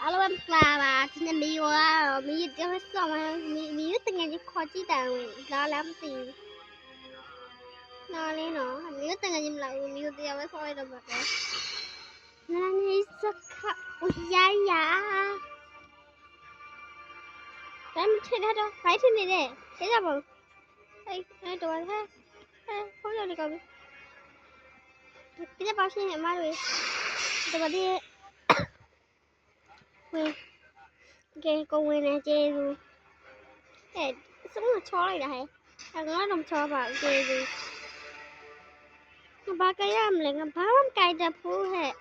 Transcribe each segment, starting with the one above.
အားလုံးကလာပါဒီနေ့မီဝါမီတမဆောင်မီတငယ်ကြီးခေါ်ကြည့်တယ်လာလမ်းတီနားလေးနော်မီတငယ်ကြီးမလာဘူးမီတရားပဲဆော်ရတော့ပါတယ်နာနေစခဦးရရဒါမှထထတော့ဖိုက်ထနေတယ်သိကြပါဦးအဲ့တော့ဟဲ့ခေါင်းရနေကောင်းပြီဒီပါရှင်အမတို့တော်ဒီဝင်ကဲကိုဝင်နေကျေးဇူးစမချောလိုက်တာဟဲ့ငါတော့ချောပါကျေးဇူးဘာကြရမလဲငါဘာမှမကြိုက်တတ်ဘူးဟဲ့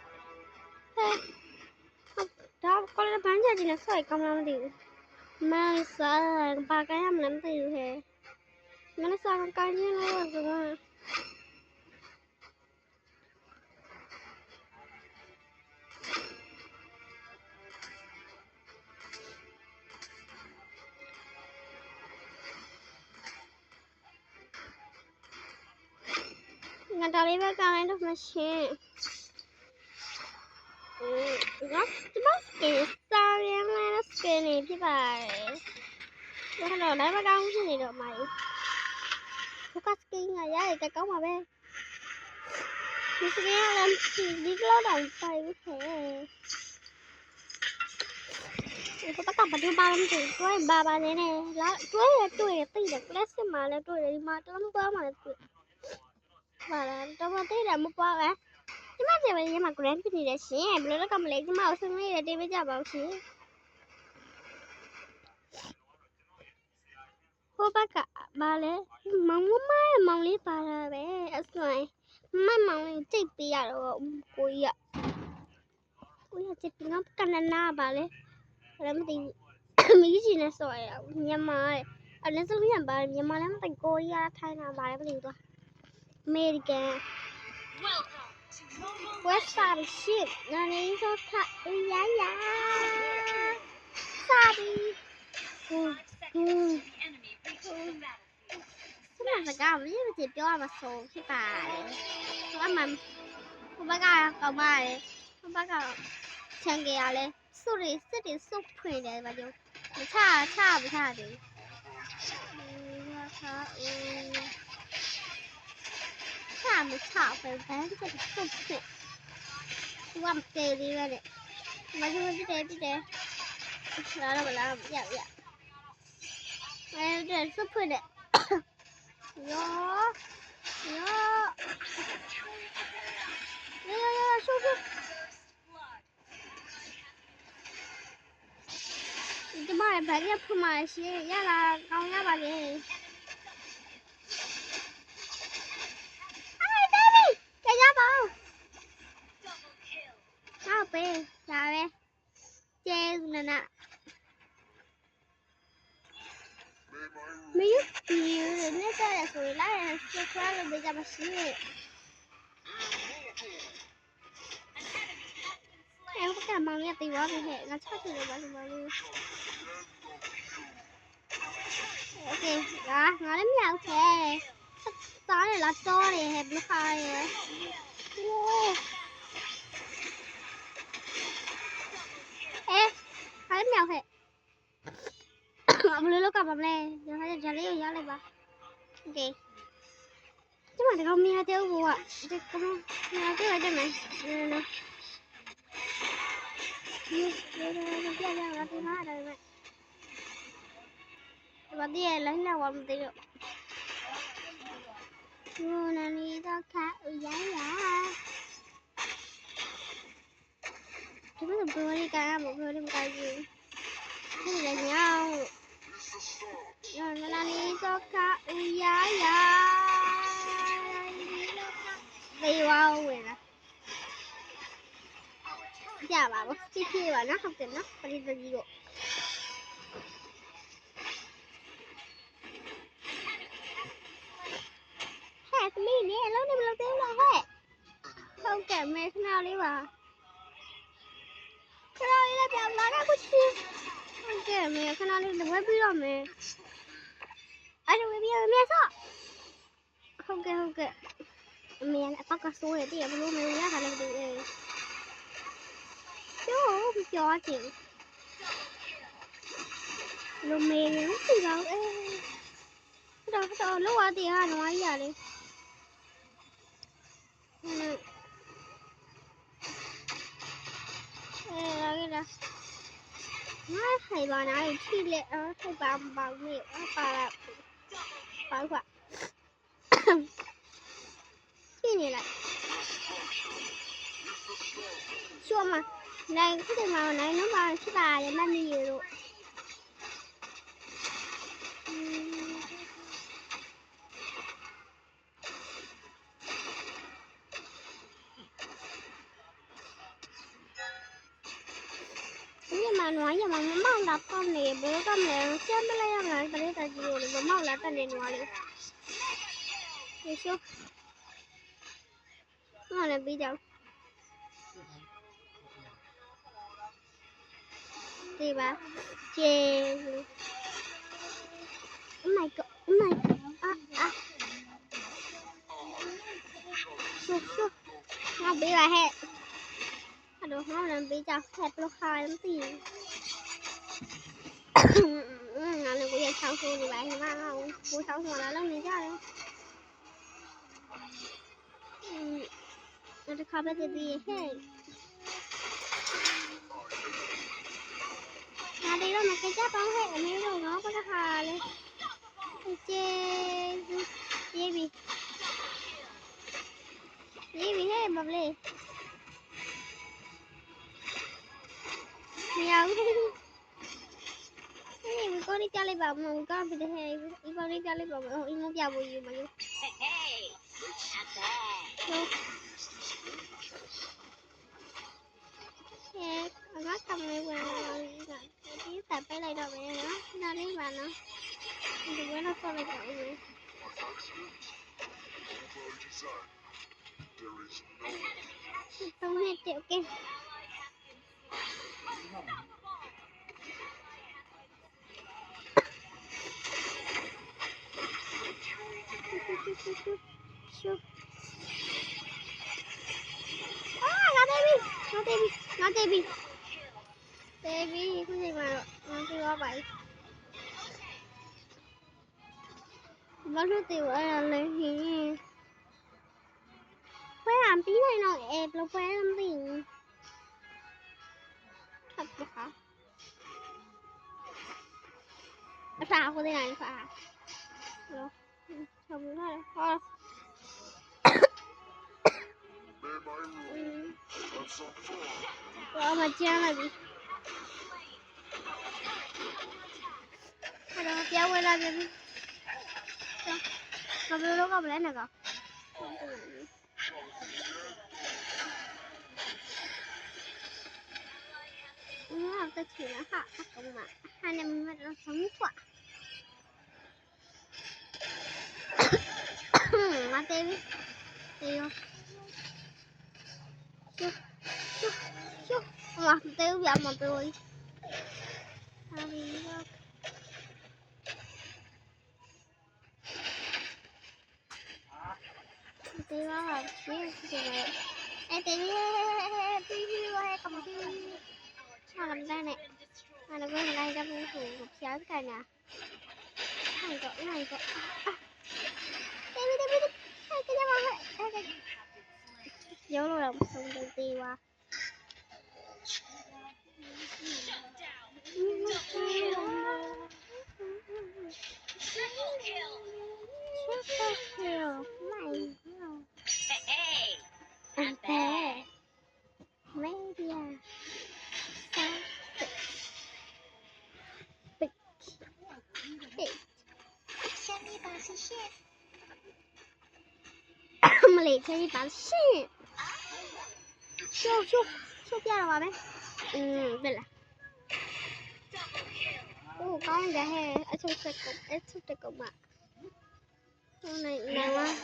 ဒါကောလည်းဘန်းချင်နေဆွဲကောင်းလားမသိဘူးမဆာဘာကြရမလဲမသိဘူးဟဲ့မနစားကောင်းချင်းလို့ဆိုတော့ငါတော်လေးပဲကောင်းလိုက်တော့မရှင်ငါဒီမှာစကင်စားရမ်းလဲစကင်နေဖြစ်ပါတယ်ဒါတော့လည်းမကောင်းဖြစ်နေတော့မှာဘုကစကင်ကရရကကောင်းပါပဲဒီစကင်ကလည်းဒီလောက်တော့ပိုင်ခဲ့ဘုကဘာလို့ပါမလဲတွေ့ဘာနေနေလာတွေ့တိတယ်ကလစ်မှာလည်းတွေ့တယ်ဒီမှာတော့မသွားမှလည်းတွေ့ပါလားတော့မသိတယ်မပွားပဲဒီမှာဒီမှာ grand ဖြစ်နေတယ်ရှင်ဘယ်လိုလဲကမလဲဒီမှာအစင်းလေးတွေတေးပေးကြပါဦးရှင်ဟိုဘက်ကဘာလဲမောင်လေးပါတာပဲအစွမ်းမောင်လေးတိတ်ပေးရတော့ကိုကြီးချစ်ငါကနနာပါလေလည်းမသိမကြီးရှင်နဲ့ဆော်ရမြန်မာအဲ့ဒါဆိုရင်ပါမြန်မာလည်းမသိကိုကြီးထိုင်းတာပါလေမသိဘူးAmerican West Side ship နာနေတော့ခရရစာဒီစမစကားမင်းတို့ပြောမှာဆိုဖြစ်ပါတယ်။ဘာမှဘကကောင်းပါလေ။ဘကချန်ကြရလဲစုတွေစစ်တွေစုဖွင့်တယ်ဘာလို့မချဘူး။မချပဲဘန်းကစုဖွင့်။ဝမ်တေးလေးပဲ။မကျူပြတယ်။လာတော့လာရအဲ့ဒါစုဖွင့်တယ်။哟，叔叔，你这妈的白天铺马些，呀啦，刚呀吧的。哎，David，在家宝。好呗，啥呗？接住了呢。没有，人家在水那说出来了，没怎么洗。哎，我干嘛要对我不黑？我操出来吧，什么的。OK，啊，我的苗菜，早点来早点，还不好耶。哇！哎，还有苗菜。不လို့ကပါမလဲဒါနဲ့ဂျာလေးကိုရလိုက်ပါโอเคဒီမှာတော့မရတဲ့ဘူးကဒီကမမရတဲ့တယ်မယ်နော်ဒီပြရတာဒီမှာတယ်မယ်ဘာဒီလိုင်းလာဝမသိတော့နာနီတော့ခါရရဒီမှာဘယ်လိုကမဘယ်လိုကကြီးဒီလည်းညောင်းနာနီတော့ခါရရဘေးဝါဝင်လာကြပါဘူးကြည့်ပြပါနော်ဟုတ်တယ်နော်ပရိသတ်ကြီးကိုဟဲ့သမီးနေအလုံးနေမလို့သေးလားဟဲ့ဟုတ်ကဲ့မေခဏလေးပါခဏလေးလည်းပြောင်းလာတော့ခုချီဟုတ်ကဲ့မေခဏလေးဝယ်ပြီးတော့မေအဲ့ဒါဝယ်ပြီးတော့မေဆော့ဟုတ်ကဲ့အမေကအပေါက်ကဆိုးတယ်တည်းဘလို့မေရခါလည်းမသိဘူးကျိုး ပြောချင်လူမေးနေစီကောင်းတော့လောက်ရတဲ့ဟာနွားကြီးရတယ်လာခဲ့လားငါခိုင်ပါနားထိလက်ခိုင်ပါမေပါလာပါကွာထိနေလိုက်ชัวร์มาไหนที่จะมาไหนน้องมาที่ตายังไม่มีอยู่นี่มาหน่อยอย่ามาเมาดับก้อนเลยเบอร์ก้อนเลยเชื่อไม่ได้ยังไงตอนนี้ตาจีอยู่เลยเมาแล้วตอนนี้หน่อยเลยเดี๋ยวชัวร์เมาเลยพี่เจ้าดีป่ะเจoh my god oh my godชัวร์มาบีว่าเฮ้อะดูเขาเลยบีจะแคปลูกค้าน้ำตีนั่นเลยกูอยากเช่าตัวดีป่ะเห็นไหมเรากูเช่าหัวแล้วเรื่องนี้จ้าเลยเราจะขับไปจะดีเฮ้มาดีแล้วมันก็จะต้องให้ไม่รู้เนาะก็จะหาเลยเจบีให้แบบเลยไม่เอานี่มันก็ได้จะเลยแบบมันก็ไม่ได้ให้อีกคนได้จะเลยแบบอีมุกยาวอยู่มาอยู่nó cầm này về tí tập cái này đâu vậy nữa ra lấy bà nó đừng quên nó coi lại cậu vậy không hết triệu kia nó baby cái gì mà nó kêu vậy nó số tiền là lấy gì phải làm tí này nó ép nó phải làm tiền thật hả sao cái này phải rồi xong rồi thôi rồi mà chơi là gì rồi chơi quay ra cái gì còn bây giờ có lấy này cả nó cái chỉ là hạ công mà hai em nó sống quả mà tê tê không chút mà tê vậy mà tê ơi tê đó là cái gì này em tê đi qua cầm đi sao làm ra này nó quên đây ra mua thủ một xéo cả nhà này có tê cái gì mà dấu luôn là xong đầu tiên qua mà lấy cái bán shit show kia là mấy đây là có anh gái hè ở trong sạch cổng mà này quá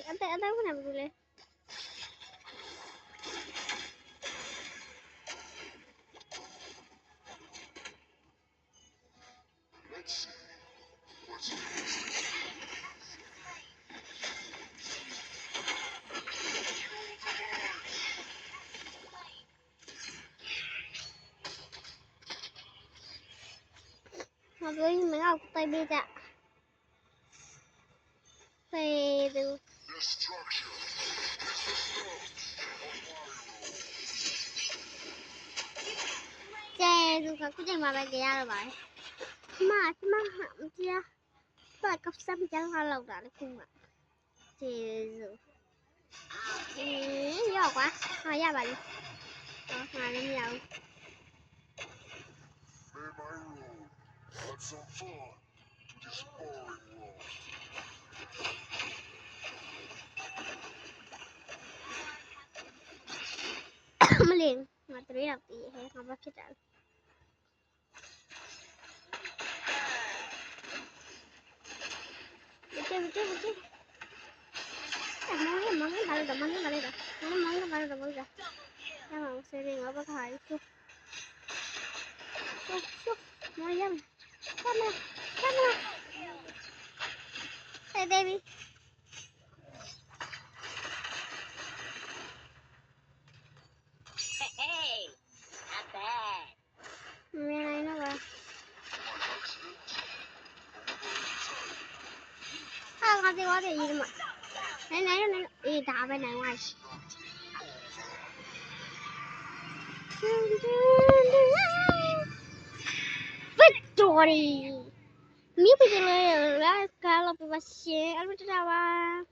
anh thấy có làm gì lên 我所以没有对比的。对的。这如果估计嘛被给了吧？嘛唔知啊，都係急心整下流大啲工啊。這有quá，我一百，我買咁有。唔連，我對你入啲係我不記得。Betul. Mau balik dah. Mau balik dah. Jangan sering apa kah itu. Mau jam. Come. Hey baby. Hey, not bad. Mày nó bà. Con đi qua thì gì mà. Này. Đi đá bên này ngoài. Victory. Miu bây giờ là kalau bebas sih, aku tidak apa.